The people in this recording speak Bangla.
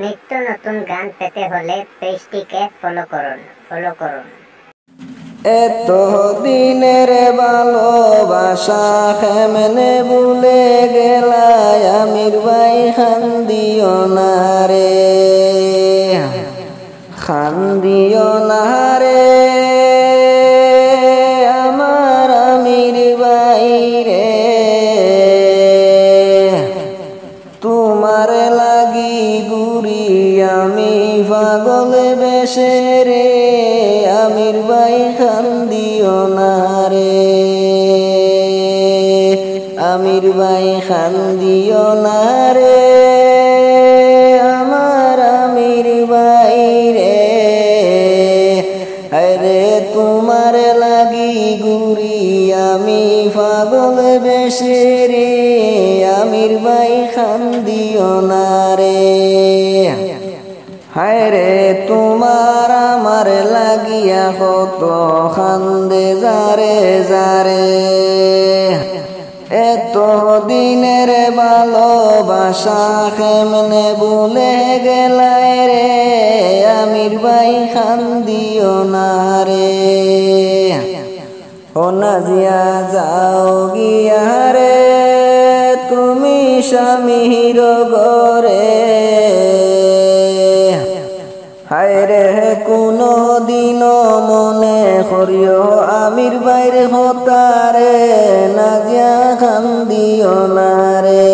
নিত্য নতুন গান পেতে হলে পেজটিকে ফলো করুন। এত দিনের ভালোবাসা কেমনে ভুলে গেলাই আমির ভাই খান্দিও না রে, খান্দিও না রে আমার আমির ভাই রে। তোমার লাগি গুরি আমি পাগল বেশে রে, আমির ভাই খান্দিও না রে, আমির ভাই খান্দিও না রে আমার আমির ভাই রে। আরে তোমার লাগি গুরি আমি পাগল বেশে রে, আমির ভাই খান্দিও না রে। হায় রে তোমার আমার লাগিয়া কত খান্দে যারে যারে, এত দিনের ভালোবাসা কেমনে ভুলে গেলাই রে, আমির ভাই খান্দিও না রে। ও নাজিয়া যাও গিয়া রে তুমি স্বামীর ঘরে, হায় রে কোনো দিনও মনে করিও আমির ভাইয়ের হতারে, নাজিয়া খান্দিও না রে।